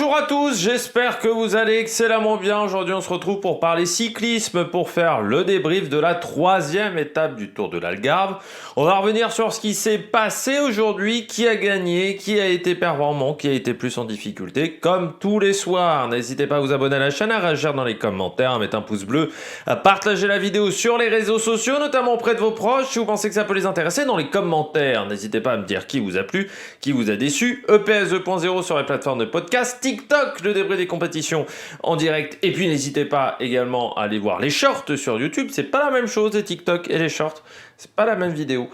Bonjour à tous, j'espère que vous allez excellemment bien. Aujourd'hui on se retrouve pour parler cyclisme, pour faire le débrief de la 3e étape du Tour de l'Algarve. On va revenir sur ce qui s'est passé aujourd'hui, qui a gagné, qui a été performant, qui a été plus en difficulté, comme tous les soirs. N'hésitez pas à vous abonner à la chaîne, à réagir dans les commentaires, à mettre un pouce bleu, à partager la vidéo sur les réseaux sociaux, notamment auprès de vos proches, si vous pensez que ça peut les intéresser, dans les commentaires. N'hésitez pas à me dire qui vous a plu, qui vous a déçu. EPS 2.0 sur les plateformes de podcast, TikTok, le débrief des compétitions en direct. Et puis n'hésitez pas également à aller voir les shorts sur YouTube. C'est pas la même chose, les TikTok et les shorts. C'est pas la même vidéo.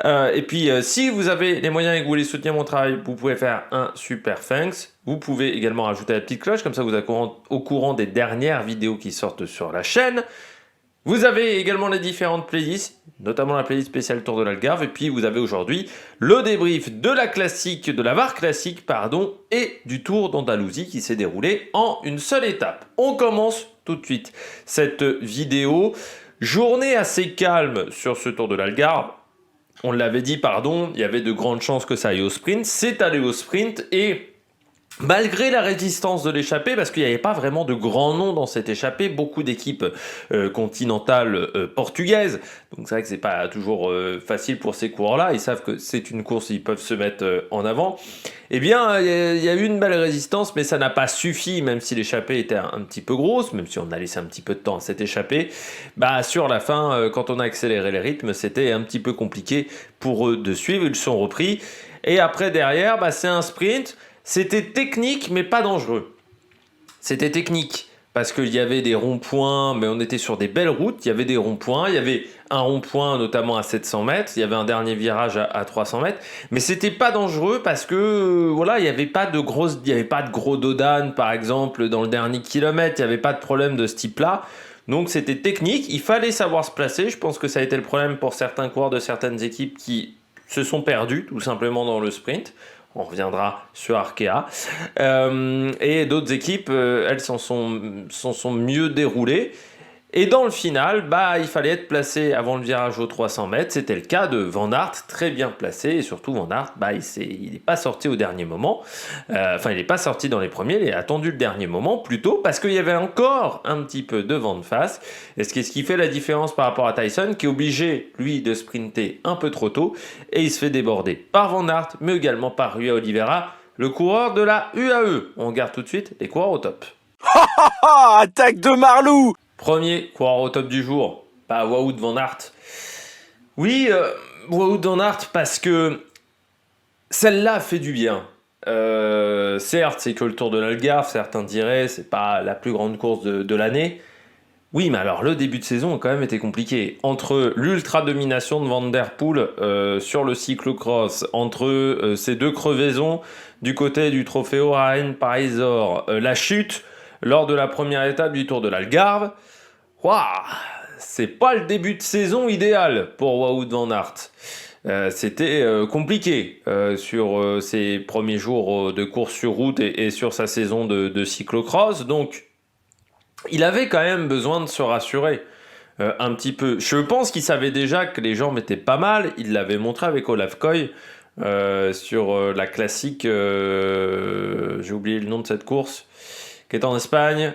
Et puis si vous avez les moyens et que vous voulez soutenir mon travail, vous pouvez faire un super thanks. Vous pouvez également rajouter la petite cloche, comme ça vous êtes au courant des dernières vidéos qui sortent sur la chaîne. Vous avez également les différentes playlists, notamment la playlist spéciale Tour de l'Algarve, et puis vous avez aujourd'hui le débrief de la classique, de la VAR classique, pardon, et du Tour d'Andalousie qui s'est déroulé en une seule étape. On commence tout de suite cette vidéo. Journée assez calme sur ce Tour de l'Algarve. On l'avait dit, pardon, il y avait de grandes chances que ça aille au sprint. C'est allé au sprint et malgré la résistance de l'échappée, parce qu'il n'y avait pas vraiment de grands noms dans cette échappée, beaucoup d'équipes continentales portugaises, donc c'est vrai que c'est pas toujours facile pour ces coureurs-là, ils savent que c'est une course, ils peuvent se mettre en avant. Eh bien, il y a eu une belle résistance, mais ça n'a pas suffi, même si l'échappée était un petit peu grosse, même si on a laissé un petit peu de temps à cette échappée. Bah, sur la fin, quand on a accéléré les rythmes, c'était un petit peu compliqué pour eux de suivre, ils sont repris. Et après, derrière, bah, c'est un sprint. C'était technique, mais pas dangereux. C'était technique, parce qu'il y avait des ronds-points, mais on était sur des belles routes. Il y avait des ronds-points, il y avait un rond-point notamment à 700 mètres, il y avait un dernier virage à 300 mètres, mais c'était pas dangereux parce que voilà, il n'y avait pas de gros dodanes par exemple dans le dernier kilomètre, il n'y avait pas de problème de ce type-là. Donc c'était technique, il fallait savoir se placer. Je pense que ça a été le problème pour certains coureurs de certaines équipes qui se sont perdus tout simplement dans le sprint. On reviendra sur Arkea. Et d'autres équipes, elles s'en sont mieux déroulées. Et dans le final, bah, il fallait être placé avant le virage aux 300 mètres. C'était le cas de Van Aert, très bien placé. Et surtout, Van Aert, bah, il n'est pas sorti au dernier moment. Enfin, il n'est pas sorti dans les premiers. Il a attendu le dernier moment, plutôt parce qu'il y avait encore un petit peu de vent de face. Et ce qui fait la différence par rapport à Tyson, qui est obligé, lui, de sprinter un peu trop tôt. Et il se fait déborder par Van Aert, mais également par Rui Oliveira, le coureur de la UAE. On regarde tout de suite les coureurs au top. Attaque de Marlou! Premier coureur au top du jour, pas Wout van Aert. Oui, Wout van Aert parce que celle-là fait du bien. Certes, c'est que le Tour de l'Algarve, certains diraient, c'est pas la plus grande course de l'année. Oui, mais alors le début de saison a quand même été compliqué. Entre l'ultra-domination de Van Der Poel sur le cyclocross, entre ces deux crevaisons du côté du Trofeo Rahen Parisor, la chute lors de la première étape du Tour de l'Algarve, c'est pas le début de saison idéal pour Wout van Aert. C'était compliqué sur ses premiers jours de course sur route et sur sa saison de cyclocross. Donc, il avait quand même besoin de se rassurer un petit peu. Je pense qu'il savait déjà que les jambes étaient pas mal. Il l'avait montré avec Olaf Koy sur la classique. J'ai oublié le nom de cette course qui est en Espagne.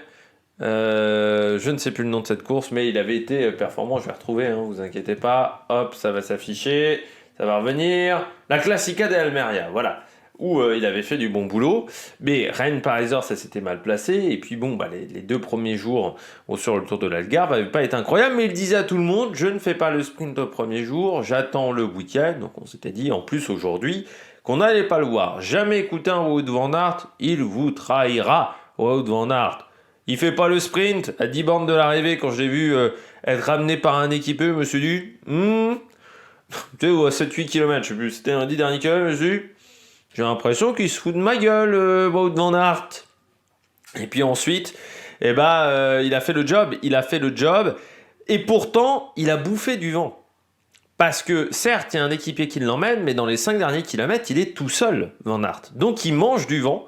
Je ne sais plus le nom de cette course, mais il avait été performant. Je vais retrouver, hein, vous inquiétez pas. Hop, ça va s'afficher, ça va revenir. La Classica de Almeria, voilà, où il avait fait du bon boulot. Mais Rahen Parisor, ça s'était mal placé. Et puis bon, bah, les deux premiers jours sur le Tour de l'Algarve n'avaient pas été incroyables, mais il disait à tout le monde, je ne fais pas le sprint au premier jour, j'attends le week-end. Donc on s'était dit, en plus aujourd'hui, qu'on n'allait pas le voir. Jamais écouter un Wout van Aert, il vous trahira. Wout van Aert, il fait pas le sprint à 10 bornes de l'arrivée. Quand je l'ai vu être ramené par un équipé, je me suis dit, tu sais, à 7-8 km, je sais plus, c'était un 10 dernier kilomètre, je me suis dit, j'ai l'impression qu'il se fout de ma gueule, Wout van Aert. Et puis ensuite, il a fait le job, et pourtant, il a bouffé du vent. Parce que certes, il y a un équipier qui l'emmène, mais dans les 5 derniers kilomètres, il est tout seul, Van Aert. Donc il mange du vent,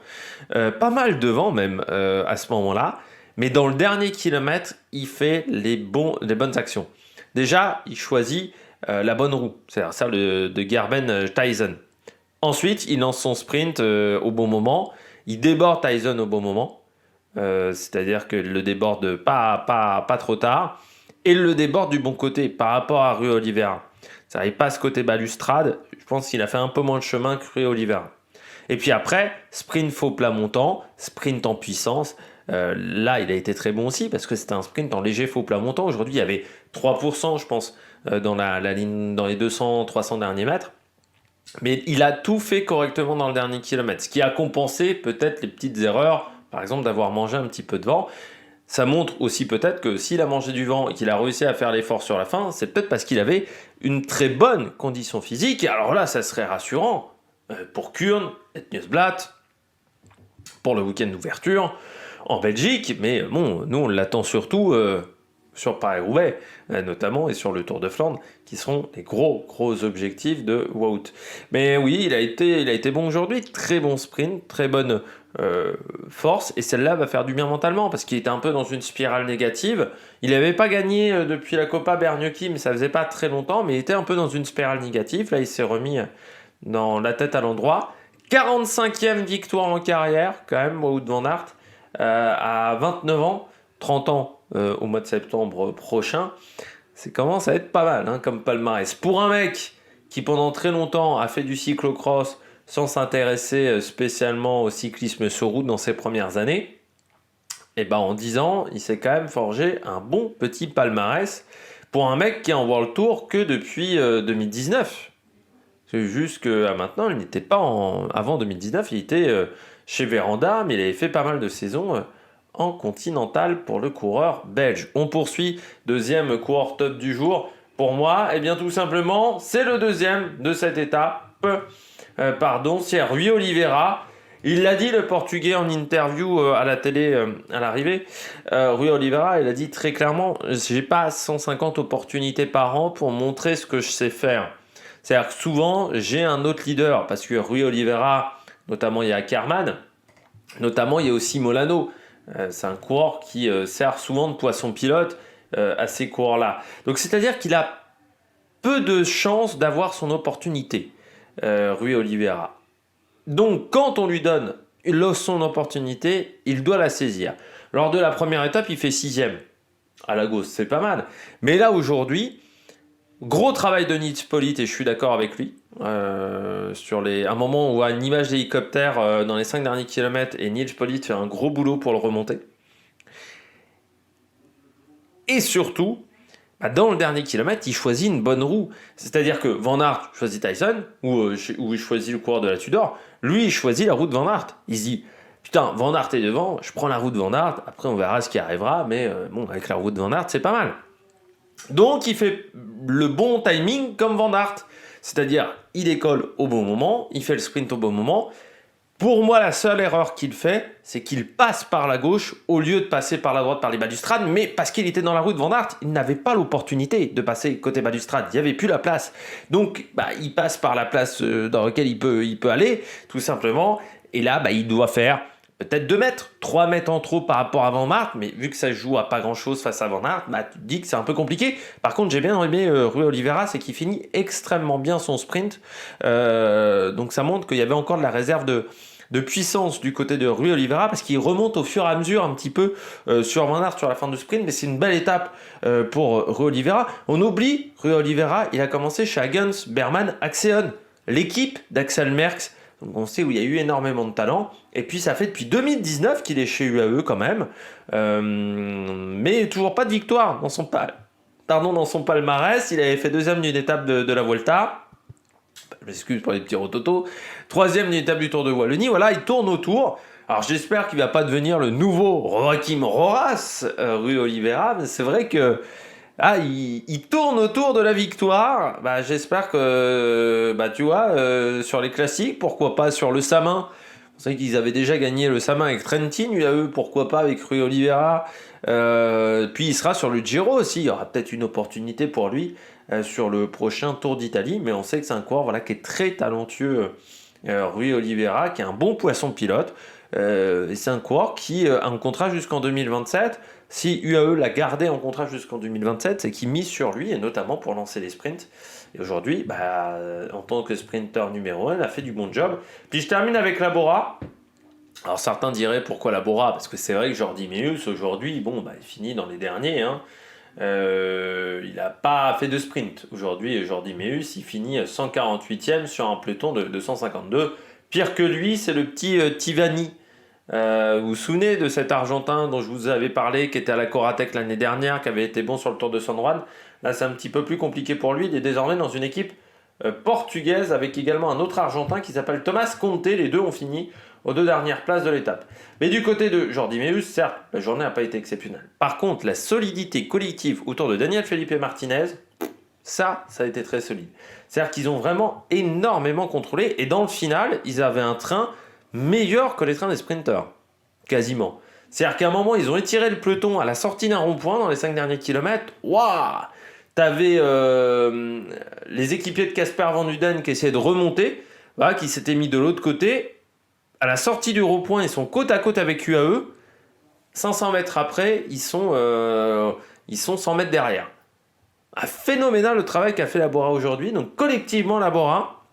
pas mal de vent même à ce moment-là. Mais dans le dernier kilomètre, il fait les bonnes actions. Déjà, il choisit la bonne roue, c'est-à-dire celle de Gerben Tyson. Ensuite, il lance son sprint au bon moment. Il déborde Tyson au bon moment, c'est-à-dire qu'il le déborde pas trop tard, et il le déborde du bon côté par rapport à Rui Oliveira. Ça il passe côté balustrade, je pense qu'il a fait un peu moins de chemin que Rui Oliveira. Et puis après, sprint faux plat montant, sprint en puissance. Là, il a été très bon aussi parce que c'était un sprint en léger faux plat montant. Aujourd'hui, il y avait 3%, je pense, dans la ligne, dans les 200-300 derniers mètres. Mais il a tout fait correctement dans le dernier kilomètre, ce qui a compensé peut-être les petites erreurs, par exemple d'avoir mangé un petit peu de vent. Ça montre aussi peut-être que s'il a mangé du vent et qu'il a réussi à faire l'effort sur la fin, c'est peut-être parce qu'il avait une très bonne condition physique. Et alors là, ça serait rassurant pour Kuurne, et Nieuwsblad, pour le week-end d'ouverture en Belgique. Mais bon, nous on l'attend surtout sur Paris-Roubaix, notamment, et sur le Tour de Flandre, qui seront les gros objectifs de Wout. Mais oui, il a été bon aujourd'hui, très bon sprint, très bonne force, et celle-là va faire du bien mentalement, parce qu'il était un peu dans une spirale négative. Il n'avait pas gagné depuis la Copa Berniochi, mais ça faisait pas très longtemps, mais il était un peu dans une spirale négative. Là, il s'est remis dans la tête à l'endroit. 45e victoire en carrière, quand même, Wout van Aert, à 29 ans, 30 ans au mois de septembre prochain. Ça commence à être pas mal comme palmarès. Pour un mec qui pendant très longtemps a fait du cyclocross sans s'intéresser spécialement au cyclisme sur route dans ses premières années, et ben en 10 ans, il s'est quand même forgé un bon petit palmarès pour un mec qui est en World Tour que depuis 2019. C'est juste qu'à maintenant, il n'était pas avant 2019, il était chez Véranda, mais il avait fait pas mal de saisons en Continental pour le coureur belge. On poursuit, deuxième coureur top du jour. Pour moi, eh bien tout simplement, c'est le deuxième de cette étape. C'est Rui Oliveira. Il l'a dit, le Portugais, en interview à la télé à l'arrivée. Rui Oliveira, il a dit très clairement, j'ai pas 150 opportunités par an pour montrer ce que je sais faire. C'est-à-dire que souvent, j'ai un autre leader, parce que Rui Oliveira, notamment il y a Ackermann, notamment il y a aussi Molano. C'est un coureur qui sert souvent de poisson pilote à ces coureurs-là. Donc c'est-à-dire qu'il a peu de chances d'avoir son opportunité, Rui Oliveira. Donc quand on lui donne son opportunité, il doit la saisir. Lors de la première étape, il fait 6e. À Lagos, c'est pas mal. Mais là, aujourd'hui, gros travail de Nils Politt, et je suis d'accord avec lui. Un moment où on voit une image d'hélicoptère dans les 5 derniers kilomètres, et Nils Politt fait un gros boulot pour le remonter. Et surtout, dans le dernier kilomètre, il choisit une bonne roue. C'est-à-dire que Van Aert choisit Tyson, ou il choisit le coureur de la Tudor. Lui, il choisit la roue de Van Aert. Il se dit, putain, Van Aert est devant, je prends la roue de Van Aert, après on verra ce qui arrivera, mais bon, avec la roue de Van Aert, c'est pas mal. Donc il fait le bon timing comme Van Aert, c'est-à-dire il décolle au bon moment, il fait le sprint au bon moment. Pour moi, la seule erreur qu'il fait, c'est qu'il passe par la gauche au lieu de passer par la droite par les balustrades, mais parce qu'il était dans la roue de Van Aert, il n'avait pas l'opportunité de passer côté balustrade, il n'y avait plus la place. Donc il passe par la place dans laquelle il peut aller, tout simplement, et là il doit faire peut-être 2 mètres, 3 mètres en trop par rapport à Van Aert, mais vu que ça joue à pas grand-chose face à Van Aert, tu te dis que c'est un peu compliqué. Par contre, j'ai bien aimé Rui Oliveira, c'est qu'il finit extrêmement bien son sprint. Donc ça montre qu'il y avait encore de la réserve de puissance du côté de Rui Oliveira, parce qu'il remonte au fur et à mesure un petit peu sur Van Aert sur la fin du sprint, mais c'est une belle étape pour Rui Oliveira. On oublie, Rui Oliveira, il a commencé chez Hagens Berman Axeon, l'équipe d'Axel Merckx. Donc on sait où il y a eu énormément de talent. Et puis ça fait depuis 2019 qu'il est chez UAE quand même. Mais toujours pas de victoire dans son palmarès. Il avait fait 2e d'une étape de la Vuelta. Je m'excuse pour les petits rototos. 3e d'une étape du Tour de Wallonie. Voilà, il tourne autour. Alors j'espère qu'il va pas devenir le nouveau Joachim Rojas, Rui Oliveira. Mais c'est vrai que il tourne autour de la victoire. J'espère que, tu vois, sur les classiques, pourquoi pas sur le Samin. Vous savez qu'ils avaient déjà gagné le Samin avec Trentin, UAE, pourquoi pas avec Rui Oliveira. Puis il sera sur le Giro aussi. Il y aura peut-être une opportunité pour lui sur le prochain Tour d'Italie. Mais on sait que c'est un coureur qui est très talentueux, Rui Oliveira, qui est un bon poisson pilote. Et c'est un coureur qui a un contrat jusqu'en 2027. Si UAE l'a gardé en contrat jusqu'en 2027, c'est qu'il mise sur lui, et notamment pour lancer les sprints. Et aujourd'hui, en tant que sprinter numéro 1, il a fait du bon job. Puis je termine avec Labora. Alors certains diraient pourquoi la Bora, parce que c'est vrai que Jordi Meeus aujourd'hui, bon, bah, il finit dans les derniers, hein. Il n'a pas fait de sprint. Aujourd'hui, Jordi Meeus, il finit 148e sur un peloton de 152. Pire que lui, c'est le petit Tivani. Vous vous souvenez de cet Argentin dont je vous avais parlé, qui était à la Coratec l'année dernière, qui avait été bon sur le Tour de San Juan. Là, c'est un petit peu plus compliqué pour lui. Il est désormais dans une équipe portugaise avec également un autre Argentin qui s'appelle Thomas Conte. Les deux ont fini aux 2 dernières places de l'étape. Mais du côté de Jordi Meeus, certes, la journée n'a pas été exceptionnelle. Par contre, la solidité collective autour de Daniel Felipe Martinez, ça a été très solide. C'est-à-dire qu'ils ont vraiment énormément contrôlé et dans le final, ils avaient un train meilleur que les trains des sprinters. Quasiment. C'est-à-dire qu'à un moment, ils ont étiré le peloton à la sortie d'un rond-point dans les 5 derniers kilomètres. Waouh! T'avais les équipiers de Casper Van Uden qui essayaient de remonter, voilà, qui s'étaient mis de l'autre côté. À la sortie du rond-point, ils sont côte à côte avec UAE. 500 mètres après, ils sont 100 mètres derrière. Phénoménal le travail qu'a fait la Bora aujourd'hui. Donc collectivement, la Bora,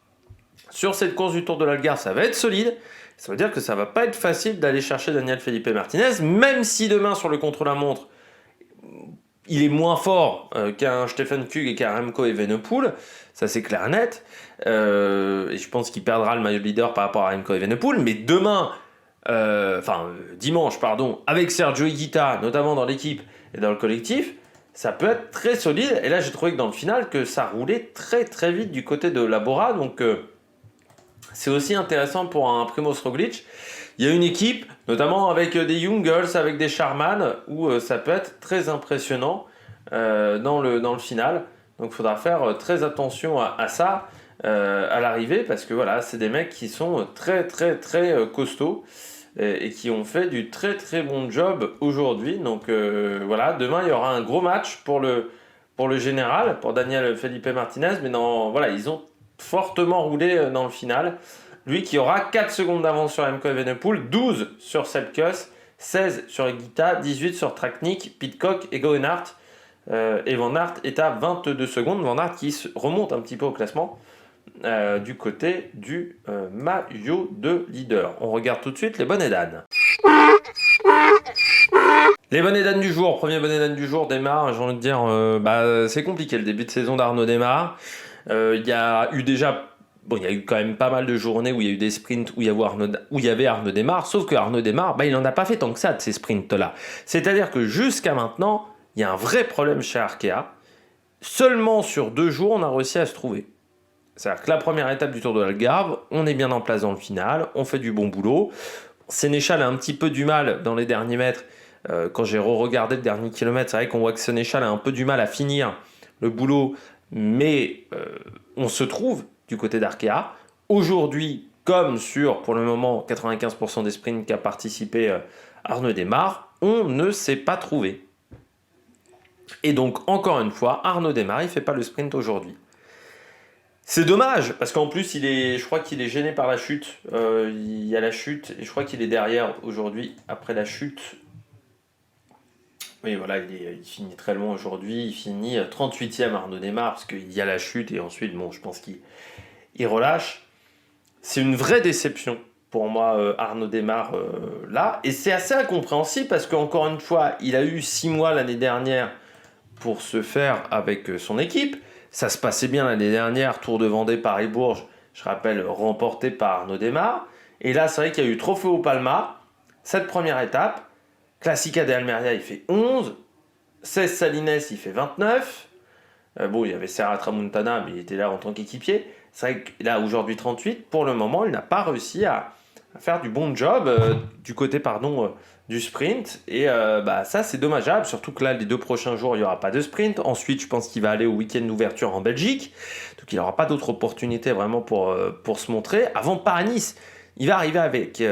sur cette course du Tour de l'Algarve, ça va être solide. Ça veut dire que ça va pas être facile d'aller chercher Daniel Felipe Martinez, même si demain sur le contre-la-montre, il est moins fort qu'un Stefan Kug et qu'un Remco Evenepoel, ça c'est clair et net. Et je pense qu'il perdra le maillot de leader par rapport à Remco Evenepoel. Mais demain, dimanche, avec Sergio Higuita, notamment dans l'équipe et dans le collectif, ça peut être très solide. Et là, j'ai trouvé que dans le final, que ça roulait très très vite du côté de la Bora. Donc, c'est aussi intéressant pour un Primoz Roglic. Il y a une équipe, notamment avec des Jungels, avec des Charman, où ça peut être très impressionnant dans le final. Donc il faudra faire très attention à ça à l'arrivée, parce que voilà, c'est des mecs qui sont très très très costauds et qui ont fait du très très bon job aujourd'hui. Donc voilà, demain il y aura un gros match pour le général, pour Daniel Felipe Martinez, mais voilà, ils ont fortement roulé dans le final. Lui qui aura 4 secondes d'avance sur Remco Evenepoel, 12 sur Sepp Kuss, 16 sur Higuita, 18 sur Traknik, Pidcock et Goenhart. Et Van Aert est à 22 secondes. Van Aert qui remonte un petit peu au classement du côté du maillot de leader. On regarde tout de suite les bonnets d'âne. Les bonnets d'âne du jour. Premier bonnet d'âne du jour démarre. J'ai envie de dire, c'est compliqué le début de saison d'Arnaud Démare. Il y a eu déjà... Bon, il y a eu quand même pas mal de journées où il y a eu des sprints où il y avait Arnaud Démare, sauf que Arnaud Démare, il n'en a pas fait tant que ça de ces sprints-là. C'est-à-dire que jusqu'à maintenant, il y a un vrai problème chez Arkea. Seulement sur 2 jours, on a réussi à se trouver. C'est-à-dire que la première étape du Tour de l'Algarve, on est bien en place dans le final, on fait du bon boulot. Sénéchal a un petit peu du mal dans les derniers mètres. Quand j'ai re-regardé le dernier kilomètre, c'est vrai qu'on voit que Sénéchal a un peu du mal à finir le boulot, mais on se trouve du côté d'Arkea. Aujourd'hui, comme sur, pour le moment, 95% des sprints qu'a participé Arnaud Démare, on ne s'est pas trouvé. Et donc, encore une fois, Arnaud Démare, il ne fait pas le sprint aujourd'hui. C'est dommage, parce qu'en plus, je crois qu'il est gêné par la chute. Il y a la chute, et je crois qu'il est derrière aujourd'hui, après la chute. Oui, voilà, il finit très loin aujourd'hui. Il finit 38e Arnaud Démare, parce qu'il y a la chute, et ensuite, je pense qu'il relâche. C'est une vraie déception pour moi, Arnaud Démare, là. Et c'est assez incompréhensible, parce qu'encore une fois, il a eu 6 mois l'année dernière pour se faire avec son équipe. Ça se passait bien l'année dernière, Tour de Vendée, Paris-Bourges, je rappelle, remporté par Arnaud Démare. Et là, c'est vrai qu'il y a eu Trofeo Palma, cette première étape. Classica de Almeria, il fait 11. 16 Salines, il fait 29. Il y avait Serra Tramontana, mais il était là en tant qu'équipier. C'est vrai que là, aujourd'hui, 38. Pour le moment, il n'a pas réussi à faire du bon job du côté du sprint. Et ça, c'est dommageable. Surtout que là, les 2 prochains jours, il n'y aura pas de sprint. Ensuite, je pense qu'il va aller au week-end d'ouverture en Belgique. Donc, il n'aura pas d'autre opportunité vraiment pour se montrer. Avant Paris-Nice, il va arriver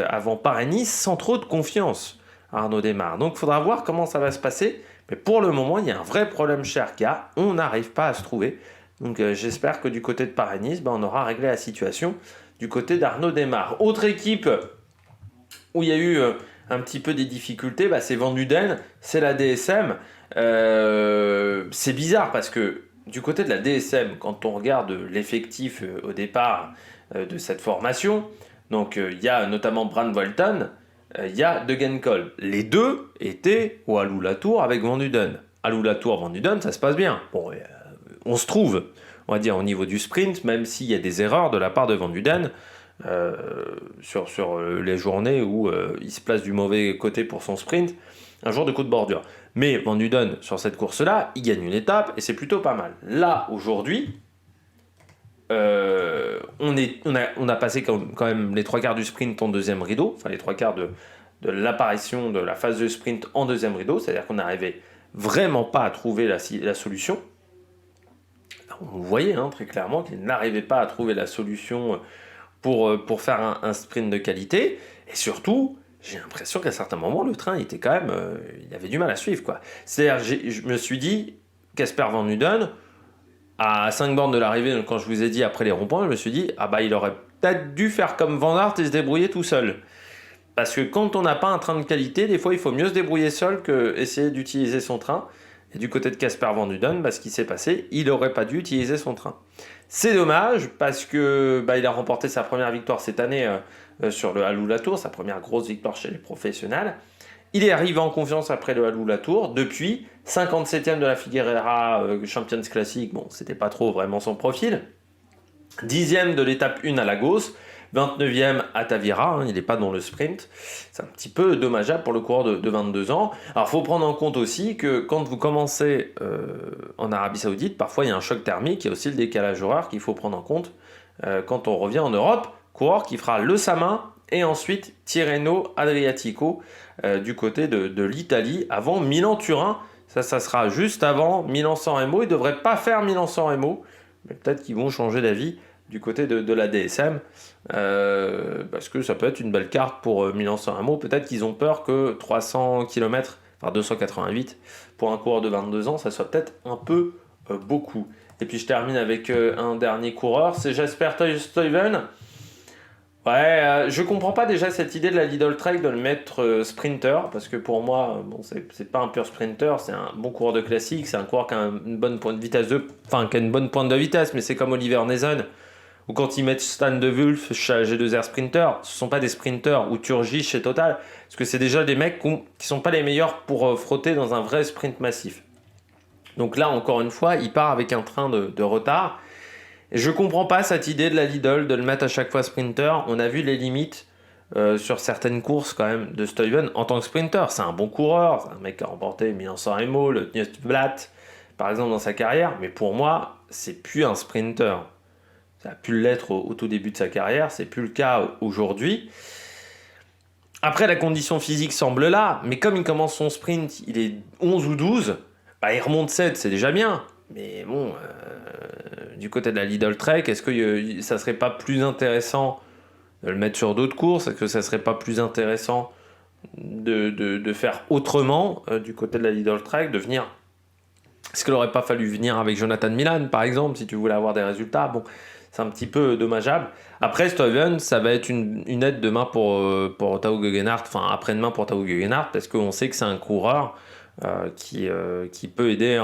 avant Paris-Nice sans trop de confiance, Arnaud Démare. Donc, il faudra voir comment ça va se passer. Mais pour le moment, il y a un vrai problème chez Arkea. On n'arrive pas à se trouver. Donc, j'espère que du côté de Paris-Nice, on aura réglé la situation du côté d'Arnaud Démare. Autre équipe où il y a eu un petit peu des difficultés, c'est Van Uden, c'est la DSM. C'est bizarre parce que du côté de la DSM, quand on regarde l'effectif au départ de cette formation, donc il y a notamment Bran Walton, il y a De Genkolb. Les deux étaient au Alou Latour avec Van Uden. Alou Latour, Van Uden, ça se passe bien. Bon, on se trouve, on va dire, au niveau du sprint, même s'il y a des erreurs de la part de Van Uden sur les journées où il se place du mauvais côté pour son sprint, un jour de coup de bordure. Mais Van Uden, sur cette course-là, il gagne une étape et c'est plutôt pas mal. Là, aujourd'hui, on a passé quand même les 3/4 du sprint en deuxième rideau, enfin les 3/4 de l'apparition de la phase de sprint en deuxième rideau, c'est-à-dire qu'on n'arrivait vraiment pas à trouver la solution. On voyait très clairement qu'il n'arrivait pas à trouver la solution pour faire un sprint de qualité, et surtout, j'ai l'impression qu'à certains moments, le train était quand même, il avait du mal à suivre, quoi. C'est-à-dire, je me suis dit, Casper Van Uden, à 5 bornes de l'arrivée, quand je vous ai dit après les ronds-points, je me suis dit, il aurait peut-être dû faire comme Van Aert et se débrouiller tout seul. Parce que quand on n'a pas un train de qualité, des fois il faut mieux se débrouiller seul que essayer d'utiliser son train. Et du côté de Casper Van Uden, ce qui s'est passé, il n'aurait pas dû utiliser son train. C'est dommage parce que il a remporté sa première victoire cette année sur le Alou Latour, sa première grosse victoire chez les professionnels. Il est arrivé en confiance après le Alou Latour. Depuis, 57e de la Figueira Champions Classic, bon, c'était pas trop vraiment son profil. 10e de l'étape 1 à Lagos. 29e à Tavira, il n'est pas dans le sprint. C'est un petit peu dommageable pour le coureur de 22 ans. Alors, il faut prendre en compte aussi que quand vous commencez en Arabie Saoudite, parfois il y a un choc thermique, il y a aussi le décalage horaire qu'il faut prendre en compte quand on revient en Europe. Coureur qui fera le Samin et ensuite Tirreno Adriatico du côté de l'Italie avant Milan-Turin. Ça sera juste avant Milan-San Remo. Ils ne devraient pas faire Milan-San Remo, mais peut-être qu'ils vont changer d'avis du côté de la DSM, parce que ça peut être une belle carte pour Milan-San Remo. Peut-être qu'ils ont peur que 300 km, enfin 288, pour un coureur de 22 ans, ça soit peut-être un peu beaucoup. Et puis je termine avec un dernier coureur, c'est Jasper Stuyven. Ouais, je comprends pas déjà cette idée de la Lidl Trek de le mettre sprinter, parce que pour moi, bon, c'est pas un pur sprinter, c'est un bon coureur de classique, c'est un coureur qui a une bonne pointe de vitesse qui a une bonne pointe de vitesse, mais c'est comme Oliver Nezen, ou quand ils mettent Stan de Wulf chez G2R Sprinter, ce sont pas des sprinters, ou Turgis chez Total, parce que c'est déjà des mecs qui sont pas les meilleurs pour frotter dans un vrai sprint massif. Donc là, encore une fois, il part avec un train de retard. Et je comprends pas cette idée de la Lidl de le mettre à chaque fois sprinter. On a vu les limites sur certaines courses quand même de Stuyven en tant que sprinter. C'est un bon coureur, c'est un mec qui a remporté Milan-San Remo, le Nieuwsblad par exemple dans sa carrière. Mais pour moi, c'est plus un sprinter. Ça a pu l'être au tout début de sa carrière, c'est plus le cas aujourd'hui. Après, la condition physique semble là, mais comme il commence son sprint, il est 11 ou 12, il remonte 7, c'est déjà bien. Mais bon, du côté de la Lidl Trek, est-ce que ça serait pas plus intéressant de le mettre sur d'autres courses? Est-ce que ça serait pas plus intéressant de faire autrement du côté de la Lidl Trek, de venir? Est-ce qu'il n'aurait pas fallu venir avec Jonathan Milan, par exemple, si tu voulais avoir des résultats? Bon, c'est un petit peu dommageable. Après, Stuyven, ça va être une aide demain pour Tao Geoghegan, enfin après-demain pour Tao Geoghegan, parce qu'on sait que c'est un coureur qui peut aider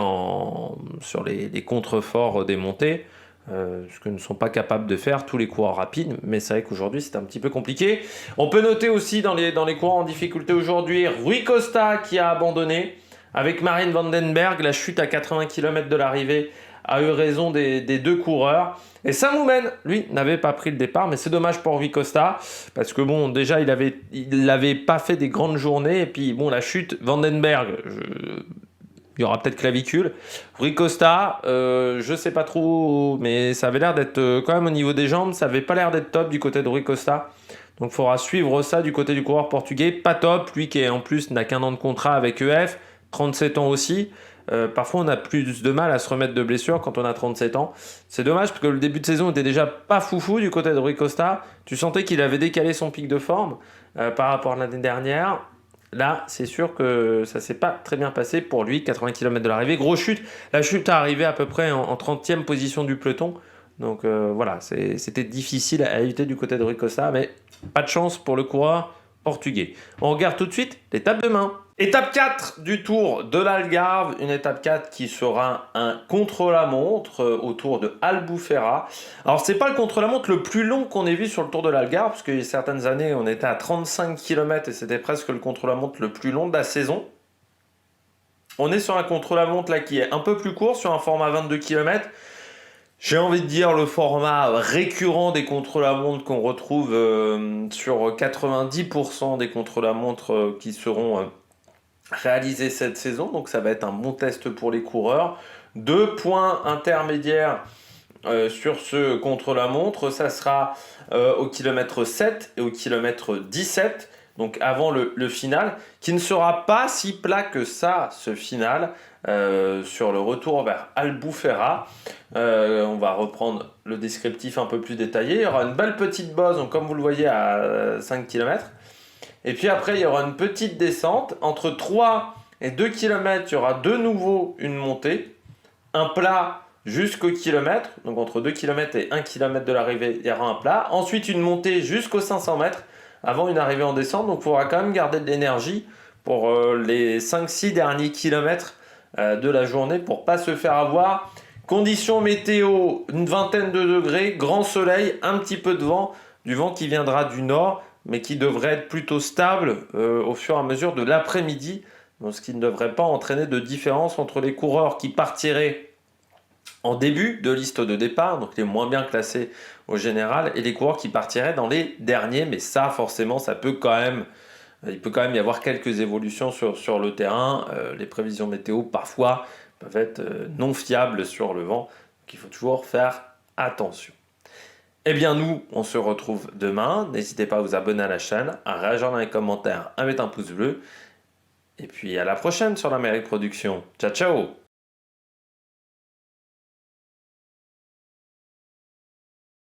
sur les contreforts des montées, ce que ne sont pas capables de faire tous les coureurs rapides, mais c'est vrai qu'aujourd'hui c'est un petit peu compliqué. On peut noter aussi dans les coureurs en difficulté aujourd'hui, Rui Costa qui a abandonné, avec Marijn van den Berg, la chute à 80 km de l'arrivée a eu raison des deux coureurs. Et Sam Oomen, lui, n'avait pas pris le départ, mais c'est dommage pour Rui Costa, parce que bon, déjà, il avait pas fait des grandes journées, et puis bon, la chute, Vandenberg, il y aura peut-être clavicule. Rui Costa, je sais pas trop, mais ça avait l'air d'être, quand même au niveau des jambes, ça avait pas l'air d'être top du côté de Rui Costa. Donc il faudra suivre ça du côté du coureur portugais, pas top, lui qui en plus n'a qu'un an de contrat avec EF, 37 ans aussi. Parfois on a plus de mal à se remettre de blessure quand on a 37 ans. C'est dommage parce que le début de saison était déjà pas foufou du côté de Rui Costa. Tu sentais qu'il avait décalé son pic de forme par rapport à l'année dernière. Là, c'est sûr que ça s'est pas très bien passé pour lui. 80 km de l'arrivée, grosse chute. La chute est arrivée à peu près en 30e position du peloton. Donc voilà, c'était difficile à éviter du côté de Rui Costa, mais pas de chance pour le coureur. portugais. On regarde tout de suite l'étape de demain. Étape 4 du Tour de l'Algarve, une étape 4 qui sera un contre-la-montre autour de Albufeira. Alors c'est pas le contre-la-montre le plus long qu'on ait vu sur le Tour de l'Algarve, parce qu'il y a certaines années on était à 35 km et c'était presque le contre-la-montre le plus long de la saison. On est sur un contre-la-montre là qui est un peu plus court, sur un format 22 km. J'ai envie de dire le format récurrent des contre-la-montre qu'on retrouve sur 90% des contre-la-montre qui seront réalisé cette saison, donc ça va être un bon test pour les coureurs. 2 points intermédiaires sur ce contre-la-montre, ça sera au kilomètre 7 et au kilomètre 17, donc avant le final, qui ne sera pas si plat que ça, ce final, sur le retour vers Albufeira. On va reprendre le descriptif un peu plus détaillé. Il y aura une belle petite bosse, donc comme vous le voyez à 5 km. Et puis après, il y aura une petite descente. Entre 3 et 2 km, il y aura de nouveau une montée. Un plat jusqu'au kilomètre. Donc entre 2 km et 1 km de l'arrivée, il y aura un plat. Ensuite, une montée jusqu'aux 500 mètres avant une arrivée en descente. Donc il faudra quand même garder de l'énergie pour les 5-6 derniers kilomètres de la journée pour ne pas se faire avoir. Conditions météo, une vingtaine de degrés, grand soleil, un petit peu de vent. Du vent qui viendra du nord, mais qui devrait être plutôt stable au fur et à mesure de l'après-midi, ce qui ne devrait pas entraîner de différence entre les coureurs qui partiraient en début de liste de départ, donc les moins bien classés au général, et les coureurs qui partiraient dans les derniers, mais ça forcément il peut quand même y avoir quelques évolutions sur le terrain. Les prévisions météo parfois peuvent être non fiables sur le vent, donc il faut toujours faire attention. Eh bien nous, on se retrouve demain. N'hésitez pas à vous abonner à la chaîne, à réagir dans les commentaires, à mettre un pouce bleu. Et puis à la prochaine sur l'Amérique Production. Ciao ciao.